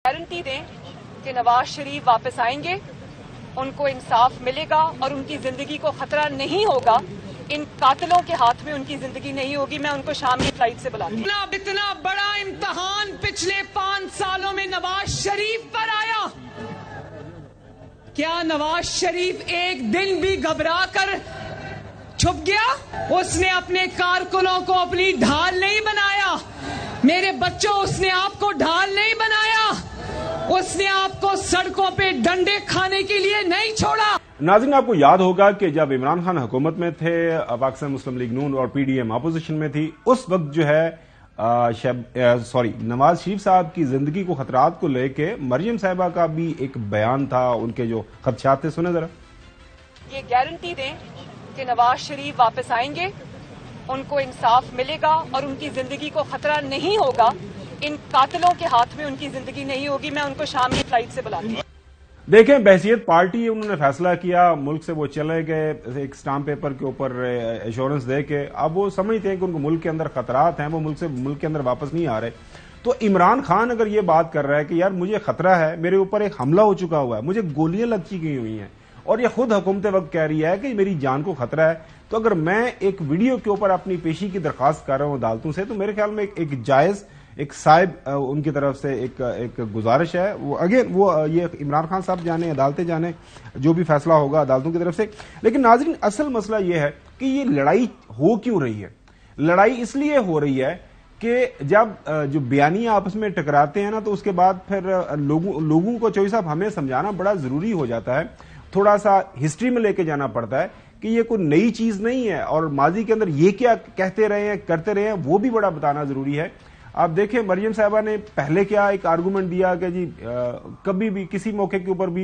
Guarantee दें कि नवाज शरीफ वापस आएंगे, उनको इंसाफ मिलेगा और उनकी जिंदगी को खतरा नहीं होगा। इन कातिलों के हाथ में उनकी जिंदगी नहीं होगी। मैं उनको शाम की फ्लाइट से बुलाती हूं। इतना बड़ा इम्तिहान पिछले 5 सालों में नवाज शरीफ पर आया। क्या नवाज शरीफ एक दिन भी घबरा कर छुप गया? उसने अपने कारकुनों को अपनी ढाल नहीं बनाया। मेरे बच्चों, उसने आपको ढाल नहीं बनाया। उसने आपको सड़कों पे डंडे खाने के लिए नहीं छोड़ा। नाज़रीन, आपको याद होगा कि जब इमरान खान हुकूमत में थे, पाकिस्तान मुस्लिम लीग नून और पीडीएम अपोजिशन में थी, उस वक्त जो है नवाज शरीफ साहब की जिंदगी को खतरात को लेके मरियम साहिबा का भी एक बयान था, उनके जो खदशात थे, सुने जरा। ये गारंटी दें कि नवाज शरीफ वापस आएंगे, उनको इंसाफ मिलेगा और उनकी जिंदगी को खतरा नहीं होगा। इन कातिलों के हाथ में उनकी जिंदगी नहीं होगी। मैं उनको शाम की फ्लाइट से बुलाती हूं। देखें, बहसियत पार्टी उन्होंने फैसला किया, मुल्क से वो चले गए एक स्टाम्प पेपर के ऊपर एश्योरेंस दे के। अब वो समझते हैं कि उनको मुल्क के अंदर खतरात हैं, वो मुल्क के अंदर वापस नहीं आ रहे। तो इमरान खान अगर ये बात कर रहा है कि यार मुझे खतरा है, मेरे ऊपर एक हमला हो चुका हुआ है, मुझे गोलियां लग चुकी हुई हैं, और ये खुद हुकूमत वक्त कह रही है कि मेरी जान को खतरा है, तो अगर मैं एक वीडियो के ऊपर अपनी पेशी की दरखास्त कर रहा हूं अदालतों से, तो मेरे ख्याल में एक जायज, एक साहिब उनकी तरफ से एक गुजारिश है। वो अगेन वो ये इमरान खान साहब जाने, अदालतें जाने, जो भी फैसला होगा अदालतों की तरफ से। लेकिन नाज़रीन, असल मसला ये है कि ये लड़ाई हो क्यों रही है? लड़ाई इसलिए हो रही है कि जब जो बयानियां आपस में टकराते हैं ना, तो उसके बाद फिर लोगों को चौधरी साहब हमें समझाना बड़ा जरूरी हो जाता है, थोड़ा सा हिस्ट्री में लेके जाना पड़ता है कि ये कोई नई चीज नहीं है, और माजी के अंदर ये क्या कहते रहे हैं, करते रहे हैं, वो भी बड़ा बताना जरूरी है। आप देखें, मरियम साहिबा ने पहले क्या एक आर्गूमेंट दिया कि जी कभी भी किसी मौके के ऊपर भी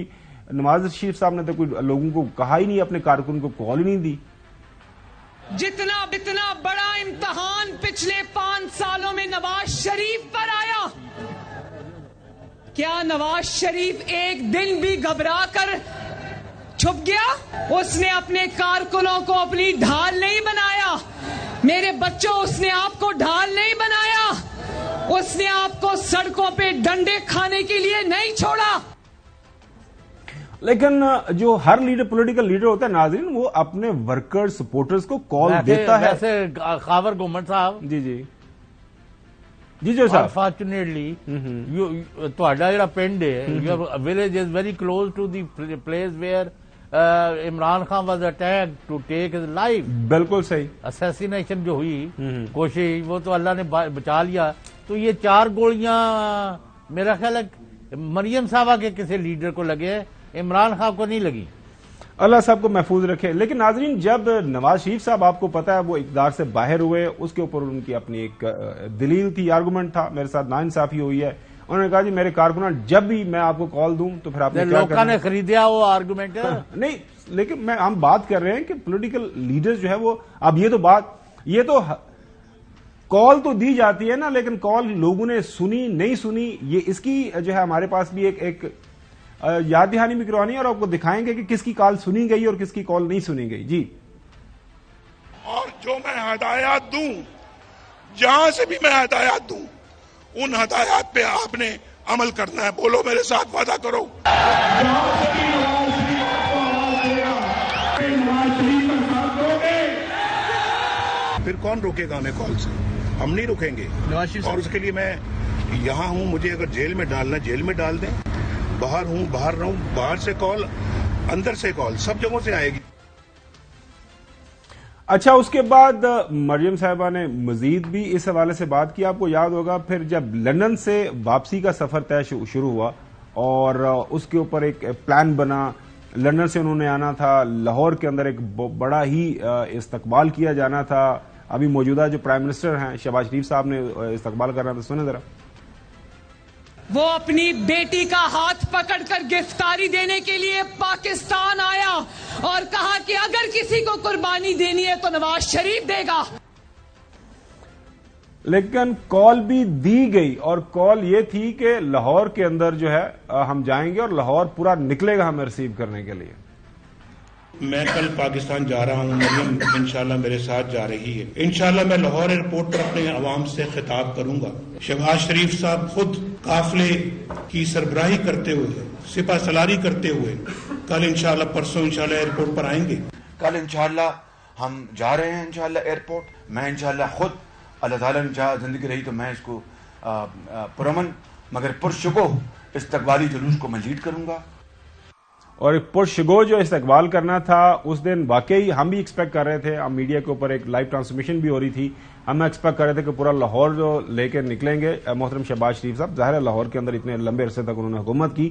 नवाज शरीफ साहब ने तो कोई लोगों को कहा ही नहीं, अपने कारकुन को कॉल ही नहीं दी। जितना बड़ा इम्तिहान पिछले 5 सालों में नवाज शरीफ पर आया, क्या नवाज शरीफ एक दिन भी घबरा कर छुप गया? उसने अपने कारकुनों को अपनी ढाल नहीं बनाया। मेरे बच्चों, उसने आपको ढाल नहीं बनाया। उसने आपको सड़कों पे डंडे खाने के लिए नहीं छोड़ा। लेकिन जो हर लीडर, पॉलिटिकल लीडर होता है नाज़रीन, वो अपने वर्कर्स, सपोर्टर्स को कॉल देता है। वैसे खावर गवर्नमेंट साहब जी जो साहब, अनफॉर्चुनेटली ਤੁਹਾਡਾ ਜਿਹੜਾ ਪਿੰਡ ਹੈ, your village is very close to the place where Imran Khan was attacked to take his life। बिल्कुल सही। असैसिनेशन जो हुई कोशिश, वो तो अल्लाह ने बचा लिया। तो ये 4 गोलियां मेरा ख्याल है मरियम साहबा के किसी लीडर को लगे, इमरान खान को नहीं लगी। अल्लाह साहब को महफूज रखे। लेकिन नाजरीन, जब नवाज शरीफ साहब, आपको पता है, वो इक़्तिदार से बाहर हुए, उसके ऊपर उनकी अपनी एक दलील थी, आर्गूमेंट था, मेरे साथ नाइंसाफी हुई है। उन्होंने कहा जी मेरे कारकुन, जब भी मैं आपको कॉल दूं तो फिर आपने क्या करना? लोगों ने खरीदा वो आर्गूमेंट। नहीं, लेकिन हम बात कर रहे हैं कि पॉलिटिकल लीडर्स जो है वो, अब ये तो कॉल तो दी जाती है ना, लेकिन कॉल लोगों ने सुनी नहीं सुनी, ये इसकी जो है हमारे पास भी एक याद दहानी भी करवानी है, और आपको दिखाएंगे कि किसकी कॉल सुनी गई और किसकी कॉल नहीं सुनी गई। जी, और जो मैं हदायत दूं, जहां से भी मैं हदायत दूं, उन हदायत पे आपने अमल करना है। बोलो मेरे साथ, वादा करो। फिर कौन रोकेगा हमें कॉल से? हम नहीं रुकेंगे, और उसके लिए मैं यहां हूं। मुझे अगर जेल में डालना, जेल में डाल दें। बाहर हूं, बाहर रहूं, बाहर से कॉल, अंदर से कॉल, सब जगहों से आएगी। अच्छा, उसके बाद मरियम साहिबा ने मजीद भी इस हवाले से बात की। आपको याद होगा, फिर जब लंदन से वापसी का सफर तय शुरू हुआ और उसके ऊपर एक प्लान बना, लंदन से उन्होंने आना था, लाहौर के अंदर एक बड़ा ही इस्तकबाल किया जाना था। अभी मौजूदा जो प्राइम मिनिस्टर हैं शहबाज शरीफ साहब ने इस्तकबाल करना था, सुने जरा। वो अपनी बेटी का हाथ पकड़कर गिरफ्तारी देने के लिए पाकिस्तान आया और कहा कि अगर किसी को कुर्बानी देनी है तो नवाज शरीफ देगा। लेकिन कॉल भी दी गई, और कॉल ये थी कि लाहौर के अंदर जो है हम जाएंगे और लाहौर पूरा निकलेगा हमें रिसीव करने के लिए। میں کل پاکستان جا رہا ہوں، مریم انشاءاللہ میرے ساتھ جا رہی ہے. انشاءاللہ میں لاہور ایئرپورٹ پر اپنے عوام سے خطاب کروں گا. شہباز شریف صاحب خود قافلے کی سربراہی کرتے ہوئے، سپہ سالاری کرتے ہوئے کل انشاءاللہ پرسوں انشاءاللہ ایئرپورٹ پر آئیں گے. کل انشاءاللہ ہم جا رہے ہیں انشاءاللہ ایئرپورٹ. میں انشاءاللہ خود اللہ تعالیٰ نے چاہا زندگی رہی تو میں اس کو پرامن مگر پرشگو استقبالی جلوس کو میں لیڈ کروں گا. اور ایک پرشگو جو استقبال کرنا تھا اس دن واقعی ہم بھی ایکسپیکٹ کر رہے تھے. ہم میڈیا کے اوپر ایک لائیو ٹرانسمیشن بھی ہو رہی تھی. ہم ایکسپیکٹ کر رہے تھے کہ پورا لاہور جو لے کے نکلیں گے محترم شہباز شریف صاحب. ظاہر ہے لاہور کے اندر اتنے لمبے عرصے تک انہوں نے حکومت کی،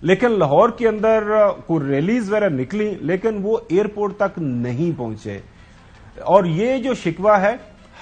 لیکن لاہور کے اندر کوئی ریلیز وغیرہ نکلی لیکن وہ ایئرپورٹ تک نہیں پہنچے. اور یہ جو شکوہ ہے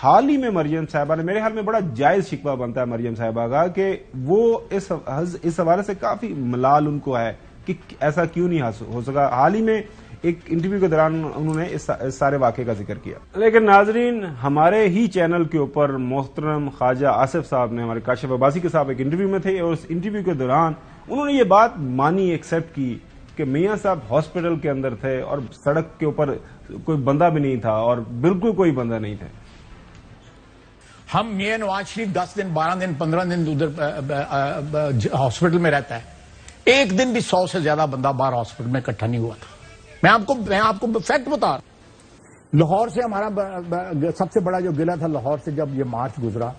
حال ہی میں مریم صاحبہ نے، میرے خیال میں بڑا جائز شکوہ بنتا ہے مریم صاحبہ کا کہ وہ اس حوالے سے کافی ملال ان کو ہے کہ ایسا کیوں نہیں ہو سکا. حال ہی میں ایک انٹرویو کے دوران انہوں نے اس سارے واقعے کا ذکر کیا. لیکن ناظرین، ہمارے ہی چینل کے اوپر محترم خواجہ آصف صاحب نے، ہمارے کاشف عباسی کے صاحب ایک انٹرویو میں تھے اور اس انٹرویو کے دوران انہوں نے یہ بات مانی، ایکسپٹ کی کہ میاں صاحب ہاسپٹل کے اندر تھے اور سڑک کے اوپر کوئی بندہ بھی نہیں تھا اور بالکل کوئی بندہ نہیں تھا. ہم میاں نواز شریف 10 دن 12 دن 15 دن ادھر ہاسپٹل میں رہتا ہے. ایک دن بھی 100 سے زیادہ بندہ باہر ہاسپٹل میں اکٹھا نہیں ہوا تھا. میں آپ کو فیکٹ بتا رہا ہوں. لاہور سے ہمارا سب سے بڑا جو گلہ تھا، لاہور سے جب یہ مارچ گزرا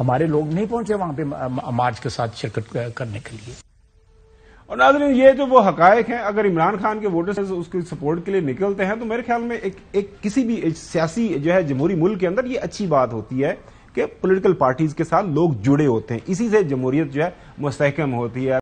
ہمارے لوگ نہیں پہنچے وہاں پہ مارچ کے ساتھ شرکت کرنے کے لیے. اور ناظرین، یہ جو وہ حقائق ہیں، اگر عمران خان کے ووٹرز اس کی سپورٹ کے لیے نکلتے ہیں تو میرے خیال میں ایک کسی بھی سیاسی جو ہے جمہوری ملک کے اندر یہ اچھی بات ہوتی ہے کہ پولیٹیکل پارٹیز کے ساتھ لوگ جڑے ہوتے ہیں. اسی سے جمہوریت جو ہے مستحکم ہوتی ہے.